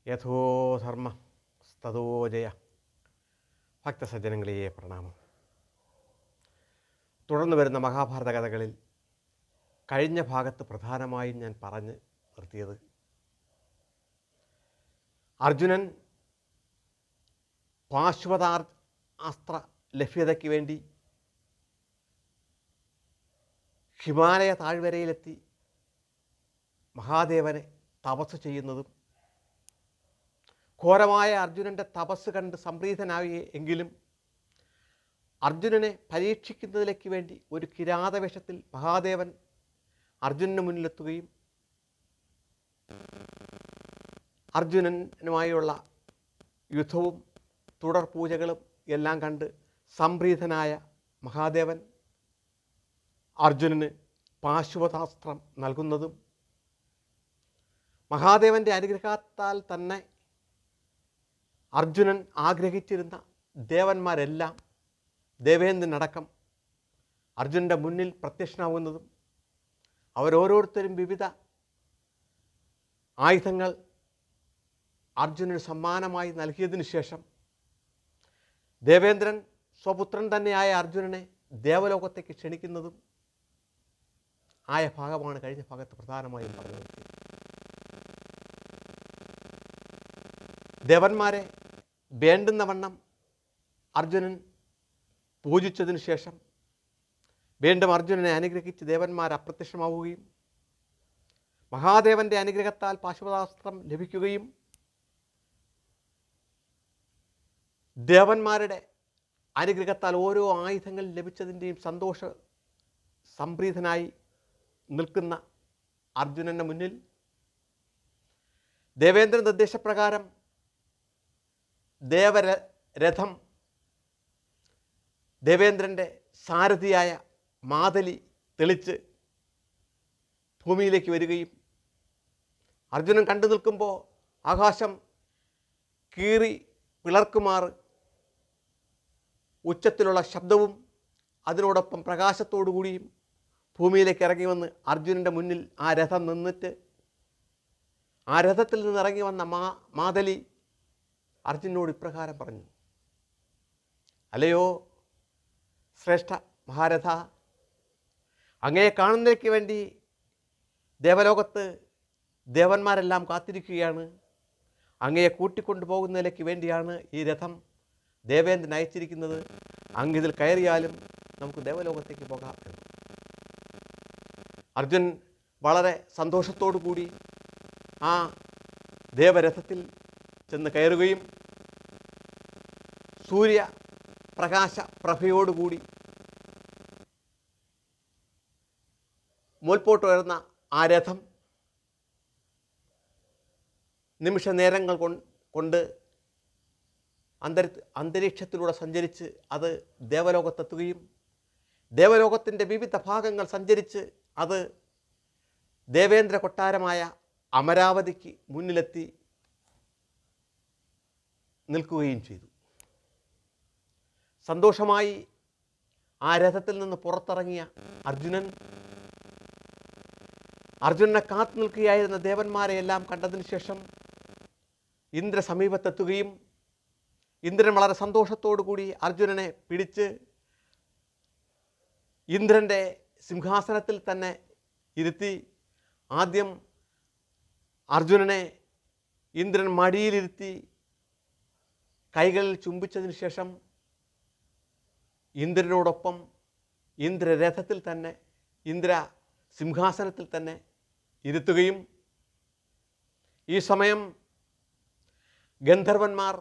യഥോ ധർമ്മ സ്തതോ ജയ. ഭക്തസജ്ജനങ്ങളെ പ്രണാമം. തുടർന്ന് വരുന്ന മഹാഭാരത കഥകളിൽ കഴിഞ്ഞ ഭാഗത്ത് പ്രധാനമായും ഞാൻ പറഞ്ഞ് നിർത്തിയത് അർജുനൻ പാശുപതാസ്ത്ര ലഭ്യതയ്ക്ക് വേണ്ടി ഹിമാലയ താഴ്വരയിലെത്തി മഹാദേവനെ തപസ് ചെയ്യുന്നതും ഘോരമായ അർജുനൻ്റെ തപസ് കണ്ട് സംപ്രീതനായി എങ്കിലും അർജുനനെ പരീക്ഷിക്കുന്നതിലേക്ക് വേണ്ടി ഒരു കിരാതവേഷത്തിൽ മഹാദേവൻ അർജുനന് മുന്നിലെത്തുകയും അർജുനനുമായുള്ള യുദ്ധവും തുടർ പൂജകളും എല്ലാം കണ്ട് സംപ്രീതനായ മഹാദേവൻ അർജുനന് പാശുപതാസ്ത്രം നൽകുന്നതും മഹാദേവൻ്റെ അനുഗ്രഹത്താൽ തന്നെ അർജുനൻ ആഗ്രഹിച്ചിരുന്ന ദേവന്മാരെല്ലാം ദേവേന്ദ്രനടക്കം അർജുനൻ്റെ മുന്നിൽ പ്രത്യക്ഷനാവുന്നതും അവരോരോരുത്തരും വിവിധ ആയുധങ്ങൾ അർജുനന് സമ്മാനമായി നൽകിയതിനു ശേഷം ദേവേന്ദ്രൻ സ്വപുത്രൻ തന്നെയായ അർജുനനെ ദേവലോകത്തേക്ക് ക്ഷണിക്കുന്നതും ആയ ഭാഗമാണ് കഴിഞ്ഞ ഭാഗത്ത് പ്രധാനമായും പറഞ്ഞത്. ദേവന്മാരെ വേണ്ടുന്ന വണ്ണം അർജുനൻ പൂജിച്ചതിനു ശേഷം വീണ്ടും അർജുനനെ അനുഗ്രഹിച്ച് ദേവന്മാർ അപ്രത്യക്ഷമാവുകയും മഹാദേവൻ്റെ അനുഗ്രഹത്താൽ പാശുപതാസ്ത്രം ലഭിക്കുകയും ദേവന്മാരുടെ അനുഗ്രഹത്താൽ ഓരോ ആയുധങ്ങൾ ലഭിച്ചതിൻ്റെയും സന്തോഷ സംപ്രീതനായി നിൽക്കുന്ന അർജുനൻ്റെ മുന്നിൽ ദേവേന്ദ്ര നിർദ്ദേശപ്രകാരം ദേവരഥം ദേവേന്ദ്രൻ്റെ സാരഥിയായ മാതലി തെളിച്ച് ഭൂമിയിലേക്ക് വരികയും അർജുനൻ കണ്ടു നിൽക്കുമ്പോൾ ആകാശം കീറി പിളർക്കുമാറ് ഉച്ചത്തിലുള്ള ശബ്ദവും അതിനോടൊപ്പം പ്രകാശത്തോടു കൂടിയും ഭൂമിയിലേക്ക് ഇറങ്ങി വന്ന് അർജുനൻ്റെ മുന്നിൽ ആ രഥം നിന്നിട്ട് ആ രഥത്തിൽ നിന്ന് ഇറങ്ങി വന്ന മാതലി അർജുനോട് ഇപ്രകാരം പറഞ്ഞു: അല്ലയോ ശ്രേഷ്ഠ മഹാരഥ, അങ്ങയെ കാണുന്നതിലേക്ക് വേണ്ടി ദേവലോകത്ത് ദേവന്മാരെല്ലാം കാത്തിരിക്കുകയാണ്. അങ്ങയെ കൂട്ടിക്കൊണ്ടു പോകുന്നതിലേക്ക് വേണ്ടിയാണ് ഈ രഥം ദേവേന്ദ്രൻ അയച്ചിരിക്കുന്നത്. അങ്ങിതിൽ കയറിയാലും നമുക്ക് ദേവലോകത്തേക്ക് പോകാം എന്ന് അർജുൻ വളരെ സന്തോഷത്തോടു കൂടി ആ ദേവരഥത്തിൽ ചെന്ന് കയറുകയും സൂര്യ പ്രകാശ പ്രഭയോടുകൂടി മുൻപോട്ട് വരുന്ന ആ രഥം നിമിഷ നേരങ്ങൾ കൊണ്ട് അന്തരീക്ഷത്തിലൂടെ സഞ്ചരിച്ച് അത് ദേവലോകത്തെത്തുകയും ദേവലോകത്തിൻ്റെ വിവിധ ഭാഗങ്ങൾ സഞ്ചരിച്ച് അത് ദേവേന്ദ്ര കൊട്ടാരമായ അമരാവതിക്ക് മുന്നിലെത്തി നിൽക്കുകയും ചെയ്തു. സന്തോഷമായി ആ രഥത്തിൽ നിന്ന് പുറത്തിറങ്ങിയ അർജുനനെ കാത്തു നിൽക്കുകയായിരുന്ന ദേവന്മാരെ എല്ലാം കണ്ടതിന് ശേഷം ഇന്ദ്ര സമീപത്തെത്തുകയും ഇന്ദ്രൻ വളരെ സന്തോഷത്തോടു കൂടി അർജുനനെ പിടിച്ച് ഇന്ദ്രൻ്റെ സിംഹാസനത്തിൽ തന്നെ ഇരുത്തി ആദ്യം അർജുനനെ ഇന്ദ്രൻ മടിയിലിരുത്തി കൈകളിൽ ചുംബിച്ചതിന് ശേഷം ഇന്ദ്രനോടൊപ്പം ഇന്ദ്രരഥത്തിൽ തന്നെ ഇന്ദ്ര സിംഹാസനത്തിൽ തന്നെ ഇരുത്തുകയും ഈ സമയം ഗന്ധർവന്മാർ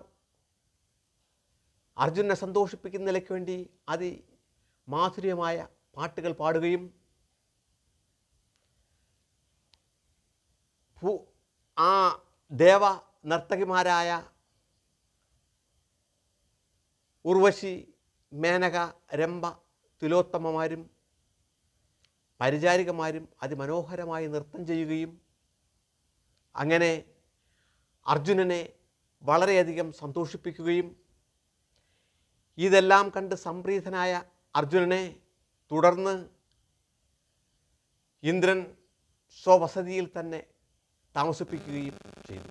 അർജുനനെ സന്തോഷിപ്പിക്കുന്നതിലേക്ക് വേണ്ടി അതിമാധുര്യമായ പാട്ടുകൾ പാടുകയും ആ ദേവ നർത്തകിമാരായ ഉർവശി, മേനക, രംഭ, തിലോത്തമമാരും പരിചാരികമാരും അതിമനോഹരമായി നൃത്തം ചെയ്യുകയും അങ്ങനെ അർജുനനെ വളരെയധികം സന്തോഷിപ്പിക്കുകയും ഇതെല്ലാം കണ്ട് സംപ്രീതനായ അർജുനനെ തുടർന്ന് ഇന്ദ്രൻ സ്വവസതിയിൽ തന്നെ താമസിപ്പിക്കുകയും ചെയ്തു.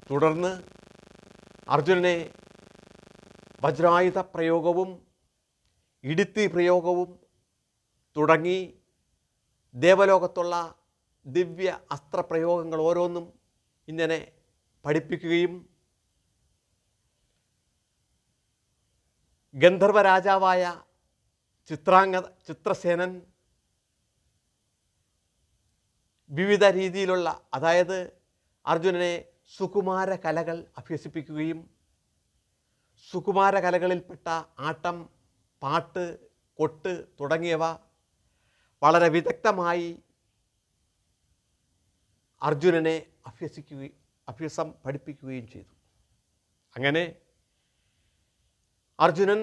തുടർന്ന് അർജുനനെ വജ്രായുധ പ്രയോഗവും ഇടുത്തി പ്രയോഗവും തുടങ്ങി ദേവലോകത്തുള്ള ദിവ്യ അസ്ത്രപ്രയോഗങ്ങൾ ഓരോന്നും ഇങ്ങനെ പഠിപ്പിക്കുകയും ഗന്ധർവ രാജാവായ ചിത്രസേനൻ വിവിധ രീതിയിലുള്ള, അതായത് അർജുനനെ സുകുമാര കലകൾ അഭ്യസിപ്പിക്കുകയും സുകുമാര കലകളിൽപ്പെട്ട ആട്ടം, പാട്ട്, കൊട്ട് തുടങ്ങിയവ വളരെ വിദഗ്ധമായി അർജുനനെ അഭ്യാസം പഠിപ്പിക്കുകയും ചെയ്തു. അങ്ങനെ അർജുനൻ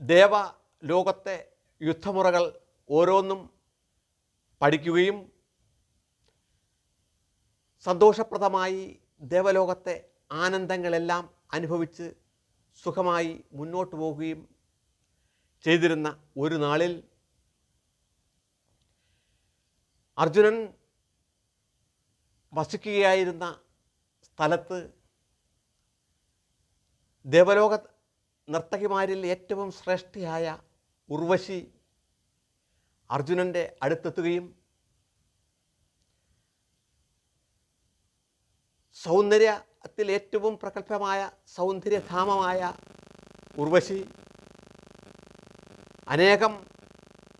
ദേവലോകത്തെ യുദ്ധമുറകൾ ഓരോന്നും പഠിക്കുകയും സന്തോഷപ്രദമായി ദേവലോകത്തെ ആനന്ദങ്ങളെല്ലാം അനുഭവിച്ച് സുഖമായി മുന്നോട്ട് പോവുകയും ചെയ്തിരുന്ന ഒരു നാളിൽ അർജുനൻ വസിക്കുകയായിരുന്ന സ്ഥലത്ത് ദേവലോക നർത്തകിമാരിൽ ഏറ്റവും ശ്രേഷ്ഠയായ ഉർവശി അർജുനൻ്റെ അടുത്തെത്തുകയും സൗന്ദര്യത്തിൽ ഏറ്റവും പ്രഗത്ഭമായ സൗന്ദര്യധാമമായ ഉർവശി അനേകം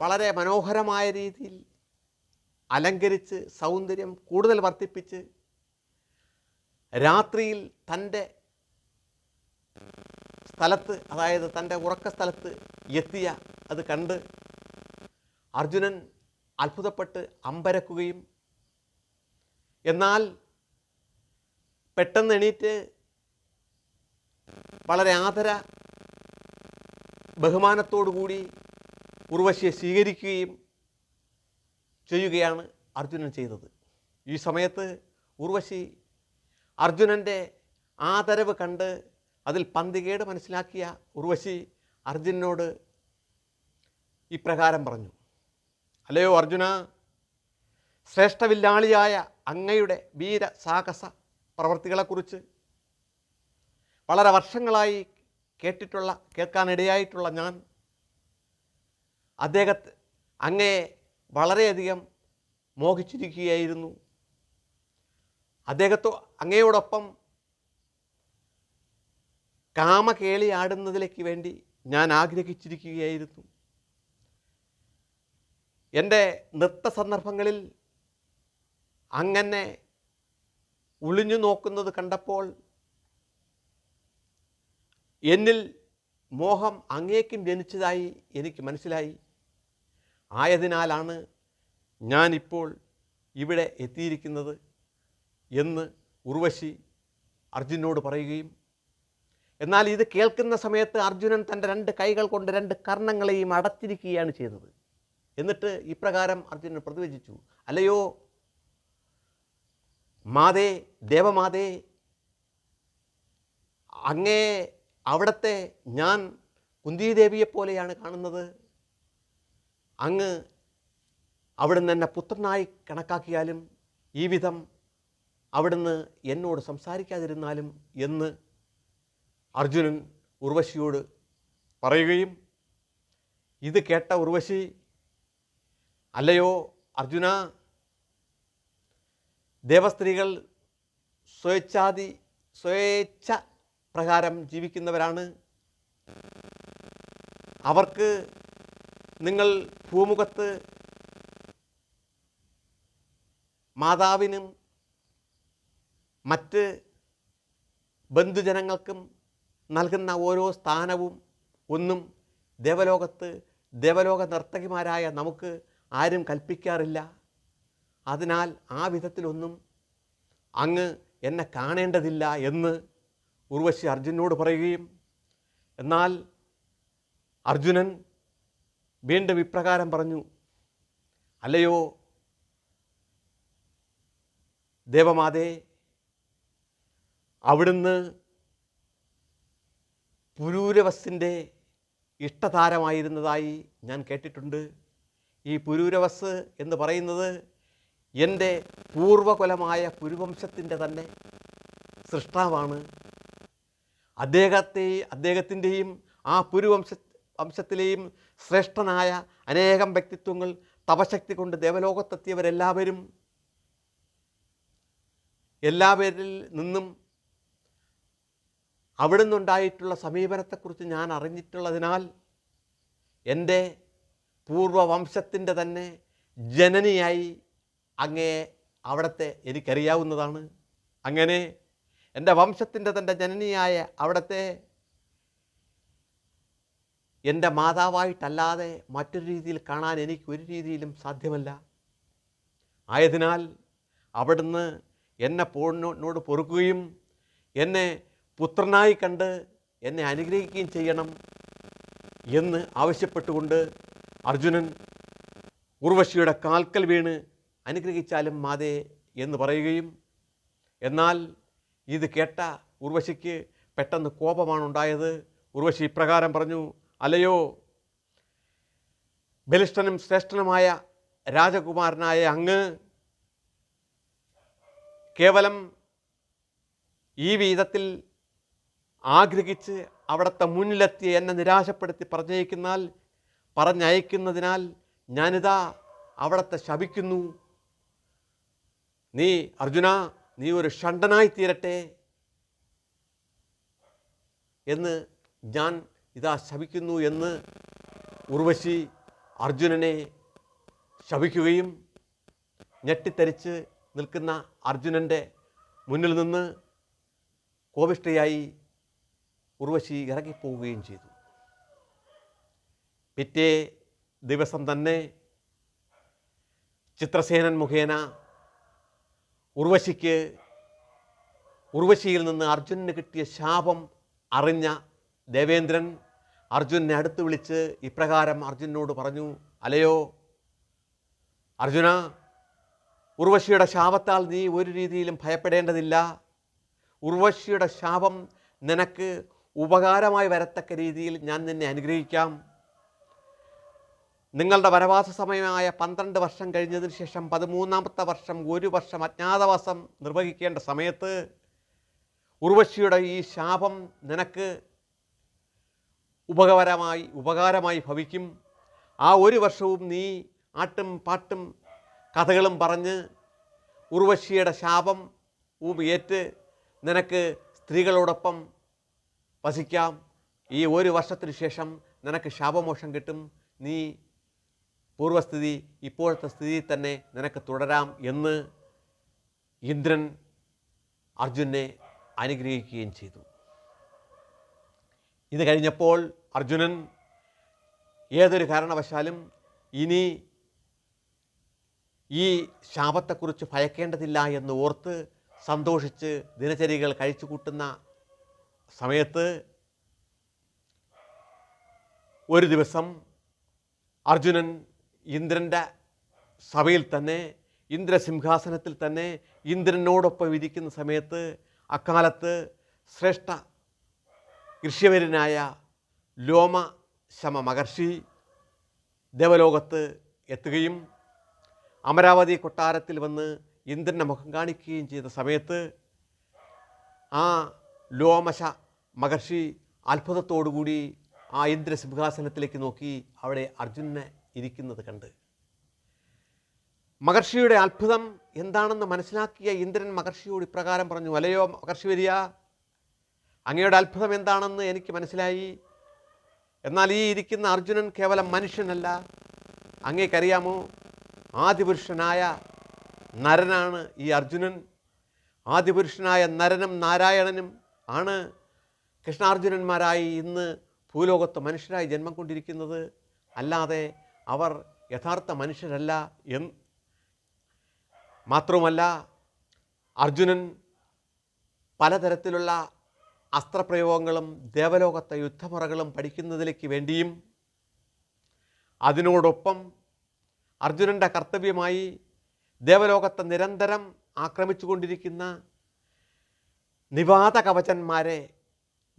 വളരെ മനോഹരമായ രീതിയിൽ അലങ്കരിച്ച് സൗന്ദര്യം കൂടുതൽ വർദ്ധിപ്പിച്ച് രാത്രിയിൽ തൻ്റെ സ്ഥലത്ത്, അതായത് തൻ്റെ ഉറക്ക സ്ഥലത്ത് എത്തിയ അത് കണ്ട് അർജുനൻ അത്ഭുതപ്പെട്ട് അമ്പരക്കുകയും എന്നാൽ പെട്ടെന്ന് എണീറ്റ് വളരെ ബഹുമാനത്തോടുകൂടി ഉർവശിയെ സ്വീകരിക്കുകയും ചെയ്യുകയാണ് അർജുനൻ ചെയ്തത്. ഈ സമയത്ത് ഉർവശി അർജുനൻ്റെ ആദരവ് കണ്ട് അതിൽ പന്തികേട് മനസ്സിലാക്കിയ ഉർവശി അർജുനനോട് ഇപ്രകാരം പറഞ്ഞു: അല്ലയോ അർജുന, ശ്രേഷ്ഠവില്ലാളിയായ അങ്ങയുടെ വീര സാഹസ പ്രവൃത്തികളെക്കുറിച്ച് വളരെ വർഷങ്ങളായി കേൾക്കാനിടയായിട്ടുള്ള ഞാൻ അങ്ങയെ വളരെയധികം മോഹിച്ചിരിക്കുകയായിരുന്നു. അങ്ങയോടൊപ്പം കാമകേളി ആടുന്നതിലേക്ക് വേണ്ടി ഞാൻ ആഗ്രഹിച്ചിരിക്കുകയായിരുന്നു. എൻ്റെ നൃത്ത സന്ദർഭങ്ങളിൽ അങ്ങനെ ഒളിഞ്ഞു നോക്കുന്നത് കണ്ടപ്പോൾ എന്നിൽ മോഹം അങ്ങേക്കും ജനിച്ചതായി എനിക്ക് മനസ്സിലായി. ആയതിനാലാണ് ഞാനിപ്പോൾ ഇവിടെ എത്തിയിരിക്കുന്നത് എന്ന് ഉർവശി അർജുനോട് പറയുകയും, എന്നാൽ ഇത് കേൾക്കുന്ന സമയത്ത് അർജുനൻ തൻ്റെ 2 കൈകൾ കൊണ്ട് 2 കർണങ്ങളെയും അടച്ചിരിക്കുകയാണ് ചെയ്തത്. എന്നിട്ട് ഇപ്രകാരം അർജുനൻ പ്രതിവചിച്ചു: അല്ലയോ മാതേ, ദേവമാതേ, അങ്ങേ അവിടത്തെ ഞാൻ കുന്തിദേവിയെപ്പോലെയാണ് കാണുന്നത്. അങ്ങ് അവിടുന്ന് എന്നെ പുത്രനായി കണക്കാക്കിയാലും ഈ വിധം അവിടുന്ന് എന്നോട് സംസാരിക്കാതിരുന്നാലും എന്ന് അർജുനൻ ഉർവശിയോട് പറയുകയും, ഇത് കേട്ട ഉർവശി: അല്ലയോ അർജുന, ദേവസ്ത്രീകൾ സ്വേച്ഛ പ്രകാരം ജീവിക്കുന്നവരാണ്. അവർക്ക് നിങ്ങൾ ഭൂമുഖത്ത് മാതാവിനും മറ്റ് ബന്ധുജനങ്ങൾക്കും നൽകുന്ന ഓരോ സ്ഥാനവും ഒന്നും ദേവലോക നർത്തകിമാരായ നമുക്ക് ആരും കൽപ്പിക്കാറില്ല. അതിനാൽ ആ വിധത്തിലൊന്നും അങ്ങ് എന്നെ കാണേണ്ടതില്ല എന്ന് ഉർവശി അർജുനോട് പറയുകയും, എന്നാൽ അർജുനൻ വീണ്ടും ഇപ്രകാരം പറഞ്ഞു: അല്ലയോ ദേവമാതേ, അവിടുന്ന് പുരൂരവസിൻ്റെ ഇഷ്ടതാരമായിരുന്നതായി ഞാൻ കേട്ടിട്ടുണ്ട്. ഈ പുരൂരവസ് എന്ന് പറയുന്നത് എൻ്റെ പൂർവകുലമായ പുരുവംശത്തിൻ്റെ തന്നെ സൃഷ്ടാവാണ്. അദ്ദേഹത്തിൻ്റെയും ആ വംശത്തിലെയും ശ്രേഷ്ഠനായ അനേകം വ്യക്തിത്വങ്ങൾ തപശക്തി കൊണ്ട് ദേവലോകത്തെത്തിയവരെല്ലാവരും എല്ലാവരിൽ നിന്നും അവിടെ നിന്നുണ്ടായിട്ടുള്ള സമീപനത്തെക്കുറിച്ച് ഞാൻ അറിഞ്ഞിട്ടുള്ളതിനാൽ എൻ്റെ പൂർവവംശത്തിൻ്റെ തന്നെ ജനനിയായി അങ്ങയെ അവിടത്തെ എനിക്കറിയാവുന്നതാണ്. അങ്ങനെ എൻ്റെ വംശത്തിൻ്റെ തന്നെ ജനനിയായ അവിടത്തെ എൻ്റെ മാതാവായിട്ടല്ലാതെ മറ്റൊരു രീതിയിൽ കാണാൻ എനിക്ക് ഒരു രീതിയിലും സാധ്യമല്ല. ആയതിനാൽ അവിടുന്ന് എന്നെ എന്നോട് പൊറുക്കുകയും എന്നെ പുത്രനായി കണ്ട് എന്നെ അനുഗ്രഹിക്കുകയും ചെയ്യണം എന്ന് ആവശ്യപ്പെട്ടുകൊണ്ട് അർജുനൻ ഉർവശിയുടെ കാൽക്കൽ വീണ് അനുഗ്രഹിച്ചാലും മാതേ എന്ന് പറയുകയും, എന്നാൽ ഇത് കേട്ട ഉർവശിക്ക് പെട്ടെന്ന് കോപമാണ് ഉണ്ടായത്. ഉർവശി ഇപ്രകാരം പറഞ്ഞു, അല്ലയോ ബലിഷ്ഠനും ശ്രേഷ്ഠനുമായ രാജകുമാരനായ അങ്ങ് കേവലം ഈ വിധത്തിൽ ആഗ്രഹിച്ച് അവിടുത്തെ മുന്നിലെത്തി എന്നെ നിരാശപ്പെടുത്തി പറഞ്ഞയക്കുന്നതിനാൽ ഞാനിതാ അവിടുത്തെ ശപിക്കുന്നു. നീ അർജുന, നീ ഒരു ഷണ്ഡനായി തീരട്ടെ എന്ന് ഞാൻ ഇതാ ശപിക്കുന്നു എന്ന് ഉർവശി അർജുനനെ ശപിക്കുകയും ഞെട്ടിത്തരിച്ച് നിൽക്കുന്ന അർജുനൻ്റെ മുന്നിൽ നിന്ന് കോപിഷ്ഠയായി ഉർവശി ഇറങ്ങിപ്പോവുകയും ചെയ്തു. പിറ്റേ ദിവസം തന്നെ ചിത്രസേനൻ മുഖേന ഉർവശിയിൽ നിന്ന് അർജുനന് കിട്ടിയ ശാപം അറിഞ്ഞ ദേവേന്ദ്രൻ അർജുനനെ അടുത്ത് വിളിച്ച് ഇപ്രകാരം അർജുനനോട് പറഞ്ഞു, അല്ലയോ അർജുന, ഉർവശിയുടെ ശാപത്താൽ നീ ഒരു രീതിയിലും ഭയപ്പെടേണ്ടതില്ല. ഉർവശിയുടെ ശാപം നിനക്ക് ഉപകാരമായി വരത്തക്ക രീതിയിൽ ഞാൻ നിന്നെ അനുഗ്രഹിക്കാം. നിങ്ങളുടെ വനവാസ സമയമായ 12 വർഷം കഴിഞ്ഞതിന് ശേഷം 13ാമത്തെ വർഷം 1 വർഷം അജ്ഞാതവാസം നിർവഹിക്കേണ്ട സമയത്ത് ഉർവശിയുടെ ഈ ശാപം നിനക്ക് ഉപകാരമായി ഭവിക്കും. ആ 1 വർഷവും നീ ആട്ടും പാട്ടും കഥകളും പറഞ്ഞ് ഉർവശിയുടെ ശാപം ഏറ്റ് നിനക്ക് സ്ത്രീകളോടൊപ്പം വസിക്കാം. ഈ 1 വർഷത്തിന് ശേഷം നിനക്ക് ശാപമോക്ഷം കിട്ടും. നീ പൂർവസ്ഥിതി ഇപ്പോഴത്തെ സ്ഥിതിയിൽ തന്നെ നിനക്ക് തുടരാം എന്ന് ഇന്ദ്രൻ അർജുനെ അനുഗ്രഹിക്കുകയും ചെയ്തു. ഇത് കഴിഞ്ഞപ്പോൾ അർജുനൻ ഏതൊരു കാരണവശാലും ഇനി ഈ ശാപത്തെക്കുറിച്ച് ഭയക്കേണ്ടതില്ല എന്ന് ഓർത്ത് സന്തോഷിച്ച് ദിനചര്യകൾ കഴിച്ചു കൂട്ടുന്ന സമയത്ത് ഒരു ദിവസം അർജുനൻ ഇന്ദ്രൻ്റെ സഭയിൽ തന്നെ, ഇന്ദ്രസിംഹാസനത്തിൽ തന്നെ ഇന്ദ്രനോടൊപ്പം ഇരിക്കുന്ന സമയത്ത് അക്കാലത്ത് ശ്രേഷ്ഠ ഋഷ്യവര്യനായ ലോമശമ മഹർഷി ദേവലോകത്ത് എത്തുകയും അമരാവതി കൊട്ടാരത്തിൽ വന്ന് ഇന്ദ്രൻ്റെ മുഖം കാണിക്കുകയും ചെയ്ത സമയത്ത് ആ ലോമശ മഹർഷി അത്ഭുതത്തോടുകൂടി ആ ഇന്ദ്രസിംഹാസനത്തിലേക്ക് നോക്കി അവിടെ അർജുനനെ ഇരിക്കുന്നത് കണ്ട് മഹർഷിയുടെ അത്ഭുതം എന്താണെന്ന് മനസ്സിലാക്കിയ ഇന്ദ്രൻ മഹർഷിയോട് ഇപ്രകാരം പറഞ്ഞു, അല്ലയോ മഹർഷി വരിക, അങ്ങയുടെ അത്ഭുതം എന്താണെന്ന് എനിക്ക് മനസ്സിലായി. എന്നാൽ ഈ ഇരിക്കുന്ന അർജുനൻ കേവലം മനുഷ്യനല്ല. അങ്ങേക്കറിയാമോ, ആദിപുരുഷനായ നരനാണ് ഈ അർജുനൻ. ആദിപുരുഷനായ നരനും നാരായണനും ആണ് കൃഷ്ണാർജുനന്മാരായി ഇന്ന് ഭൂലോകത്ത് മനുഷ്യരായി ജന്മം കൊണ്ടിരിക്കുന്നത്. അല്ലാതെ അവർ യഥാർത്ഥ മനുഷ്യരല്ല എന്ന് മാത്രവുമല്ല, അർജുനൻ പലതരത്തിലുള്ള അസ്ത്രപ്രയോഗങ്ങളും ദേവലോകത്തെ യുദ്ധമുറകളും പഠിക്കുന്നതിലേക്ക് വേണ്ടിയും അതിനോടൊപ്പം അർജുനൻ്റെ കർത്തവ്യമായി ദേവലോകത്തെ നിരന്തരം ആക്രമിച്ചുകൊണ്ടിരിക്കുന്ന നിവാത കവചന്മാരെ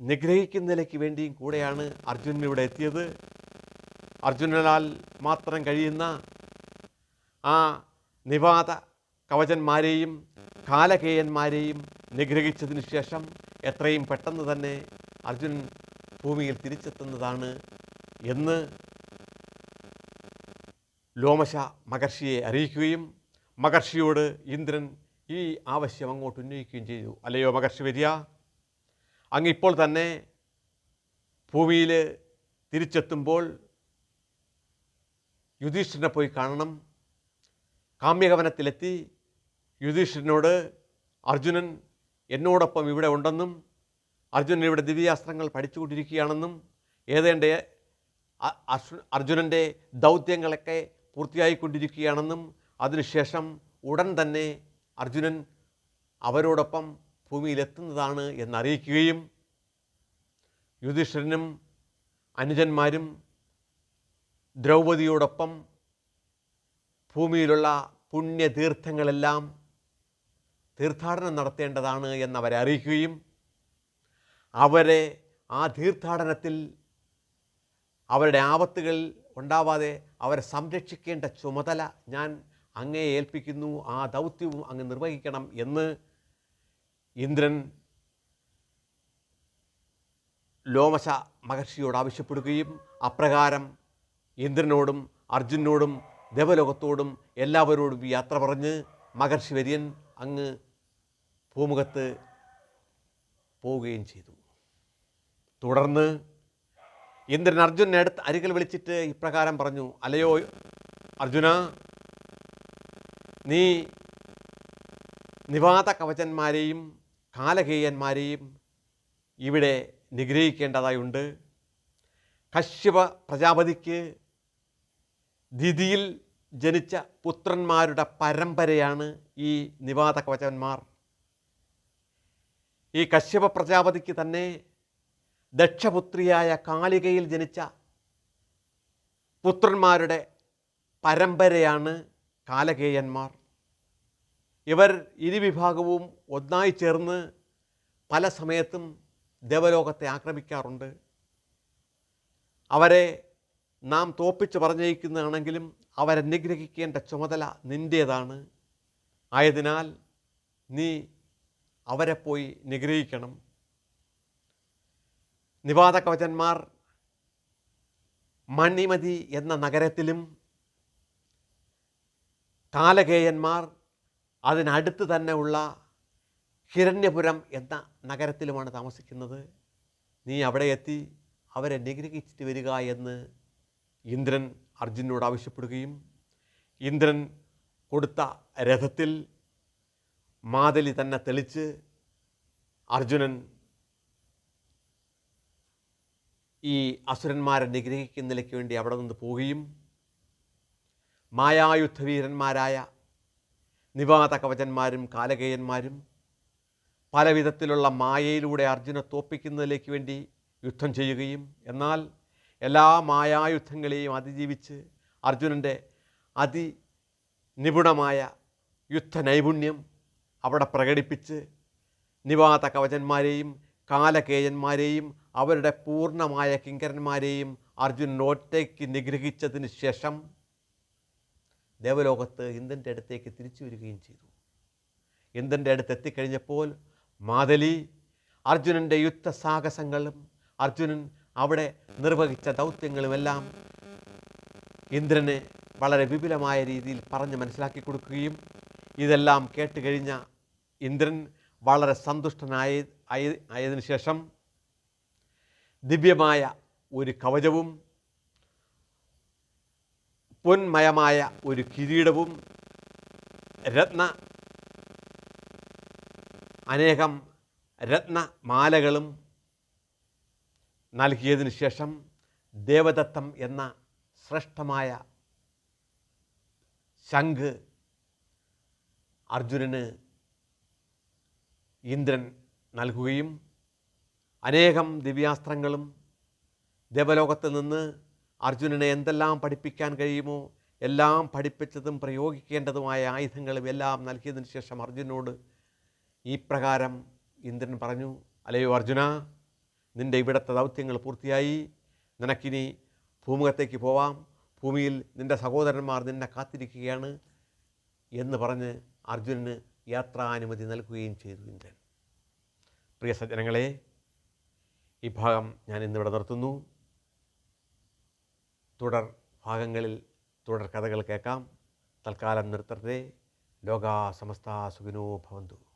നിഗ്രഹിക്കുന്നതിലേക്ക് വേണ്ടിയും കൂടെയാണ് അർജുനൻ ഇവിടെ എത്തിയത്. അർജുനനാൽ മാത്രം കഴിയുന്ന ആ നിവാത കവചന്മാരെയും കാലകേയന്മാരെയും നിഗ്രഹിച്ചതിനു ശേഷം എത്രയും പെട്ടെന്ന് തന്നെ അർജുനൻ ഭൂമിയിൽ തിരിച്ചെത്തുന്നതാണ് എന്ന് ലോമശ മഹർഷിയെ അറിയിക്കുകയും മഹർഷിയോട് ഇന്ദ്രൻ ഈ ആവശ്യം അങ്ങോട്ട് ഉന്നയിക്കുകയും ചെയ്തു. അല്ലയോ മഹർഷി വരിക, അങ്ങിപ്പോൾ തന്നെ ഭൂമിയിൽ തിരിച്ചെത്തുമ്പോൾ യുധിഷ്ഠിരനെ പോയി കാണണം. കാമ്യകവനത്തിലെത്തി യുധിഷ്ഠിരനോട് അർജുനൻ എന്നോടൊപ്പം ഇവിടെ ഉണ്ടെന്നും അർജുനൻ ഇവിടെ ദിവ്യാസ്ത്രങ്ങൾ പഠിച്ചുകൊണ്ടിരിക്കുകയാണെന്നും ഏതേണ്ട അർജുനൻ്റെ ദൗത്യങ്ങളൊക്കെ പൂർത്തിയായിക്കൊണ്ടിരിക്കുകയാണെന്നും അതിനുശേഷം ഉടൻ തന്നെ അർജുനൻ അവരോടൊപ്പം ഭൂമിയിലെത്തുന്നതാണ് എന്നറിയിക്കുകയും യുധിഷ്ഠിരനും അനുജന്മാരും ദ്രൗപദിയോടൊപ്പം ഭൂമിയിലുള്ള പുണ്യതീർത്ഥങ്ങളെല്ലാം തീർത്ഥാടനം നടത്തേണ്ടതാണ് എന്നവരെ അറിയിക്കുകയും അവരെ ആ തീർത്ഥാടനത്തിൽ അവരുടെ ആപത്തുകൾ ഉണ്ടാവാതെ അവരെ സംരക്ഷിക്കേണ്ട ചുമതല ഞാൻ അങ്ങേ ഏൽപ്പിക്കുന്നു, ആ ദൗത്യവും അങ്ങ് നിർവഹിക്കണം എന്ന് ഇന്ദ്രൻ ലോമശ മഹർഷിയോട് ആവശ്യപ്പെടുകയും അപ്രകാരം ഇന്ദ്രനോടും അർജുനോടും ദേവലോകത്തോടും എല്ലാവരോടും യാത്ര പറഞ്ഞ് മഹർഷി വര്യൻ അങ്ങ് ഭൂമുഖത്ത് പോവുകയും ചെയ്തു. തുടർന്ന് ഇന്ദ്രൻ അർജുനനെ അടുത്ത് അരികിൽ വിളിച്ചിട്ട് ഇപ്രകാരം പറഞ്ഞു, അല്ലയോ അർജുന, നീ നിവാത കവചന്മാരെയും കാലകേയന്മാരെയും ഇവിടെ നിഗ്രഹിക്കേണ്ടതായുണ്ട്. കശ്യപ പ്രജാപതിക്ക് ദിതിയിൽ ജനിച്ച പുത്രന്മാരുടെ പരമ്പരയാണ് ഈ നിവാത കവചന്മാർ. ഈ കശ്യപ പ്രജാപതിക്ക് തന്നെ ദക്ഷപുത്രിയായ കാളികയിൽ ജനിച്ച പുത്രന്മാരുടെ പരമ്പരയാണ് കാലകേയന്മാർ. ഇവർ ഇരുവിഭാഗവും ഒന്നായി ചേർന്ന് പല സമയത്തും ദേവലോകത്തെ ആക്രമിക്കാറുണ്ട്. അവരെ നാം തോപ്പിച്ച് പറഞ്ഞയക്കുന്നതാണെങ്കിലും അവരെ നിഗ്രഹിക്കേണ്ട ചുമതല നിൻ്റേതാണ്. ആയതിനാൽ നീ അവരെ പോയി നിഗ്രഹിക്കണം. നിവാത കവചന്മാർ മണിമതി എന്ന നഗരത്തിലും കാലകേയന്മാർ അതിനടുത്ത് തന്നെ ഉള്ള ഹിരണ്യപുരം എന്ന നഗരത്തിലുമാണ് താമസിക്കുന്നത്. നീ അവിടെ എത്തി അവരെ നിഗ്രഹിച്ചിട്ട് വരിക എന്ന് ഇന്ദ്രൻ അർജുനോട് ആവശ്യപ്പെടുകയും ഇന്ദ്രൻ കൊടുത്ത രഥത്തിൽ മാതലി തന്നെ തെളിച്ച് അർജുനൻ ഈ അസുരന്മാരെ നിഗ്രഹിക്കുന്നതിലേക്ക് വേണ്ടി അവിടെ നിന്ന് പോവുകയും മായായുദ്ധവീരന്മാരായ നിവാത കവചന്മാരും കാലകേയന്മാരും പല വിധത്തിലുള്ള മായയിലൂടെ അർജുനെ തോൽപ്പിക്കുന്നതിലേക്ക് വേണ്ടി യുദ്ധം ചെയ്യുകയും എന്നാൽ എല്ലാ മായായുദ്ധങ്ങളെയും അതിജീവിച്ച് അർജുനൻ്റെ അതിനിപുണമായ യുദ്ധനൈപുണ്യം അവിടെ പ്രകടിപ്പിച്ച് നിവാത കവചന്മാരെയും കാലകേയന്മാരെയും അവരുടെ പൂർണ്ണമായ കിങ്കരന്മാരെയും അർജുനൻ ഒറ്റയ്ക്ക് നിഗ്രഹിച്ചതിന് ശേഷം ദേവലോകത്ത് ഇന്ദ്രൻ്റെ അടുത്തേക്ക് തിരിച്ചു വരികയും ചെയ്തു. ഇന്ദ്രൻ്റെ അടുത്ത് എത്തിക്കഴിഞ്ഞപ്പോൾ മാതലി അർജുനൻ്റെ യുദ്ധസാഹസങ്ങളും അർജുനൻ അവിടെ നിർവഹിച്ച ദൗത്യങ്ങളുമെല്ലാം ഇന്ദ്രന് വളരെ വിപുലമായ രീതിയിൽ പറഞ്ഞ് മനസ്സിലാക്കി കൊടുക്കുകയും ഇതെല്ലാം കേട്ടുകഴിഞ്ഞ ഇന്ദ്രൻ വളരെ സന്തുഷ്ടനായതിനു ശേഷം ദിവ്യമായ ഒരു കവചവും പൊന്മയമായ ഒരു കിരീടവും അനേകം രത്നമാലകളും നൽകിയതിനു ശേഷം ദേവദത്തം എന്ന ശ്രേഷ്ഠമായ ശംഖ് അർജുനന് ഇന്ദ്രൻ നൽകുകയും അനേകം ദിവ്യാസ്ത്രങ്ങളും ദേവലോകത്ത് നിന്ന് അർജുനനെ എന്തെല്ലാം പഠിപ്പിക്കാൻ കഴിയുമോ എല്ലാം പഠിപ്പിച്ചതും പ്രയോഗിക്കേണ്ടതുമായ ആയുധങ്ങളും എല്ലാം നൽകിയതിനു ശേഷം അർജുനോട് ഈ പ്രകാരം ഇന്ദ്രൻ പറഞ്ഞു, അല്ലയോ അർജുന, നിൻ്റെ ഇവിടുത്തെ ദൗത്യങ്ങൾ പൂർത്തിയായി, നിനക്കിനി ഭൂമുഖത്തേക്ക് പോവാം, ഭൂമിയിൽ നിൻ്റെ സഹോദരന്മാർ നിന്നെ കാത്തിരിക്കുകയാണ് എന്ന് പറഞ്ഞ് അർജുനന് യാത്രാനുമതി നൽകുകയും ചെയ്തു ഇന്ദ്രൻ. പ്രിയ സജ്ജനങ്ങളെ, ഈ ഭാഗം ഞാൻ ഇന്നിവിടെ നിർത്തുന്നു. തുടർ ഭാഗങ്ങളിൽ തുടർ കഥകൾ കേൾക്കാം. തൽക്കാലം നിർത്തട്ടെ. ലോകാ സമസ്ത സുഖിനോ ഭവന്തു.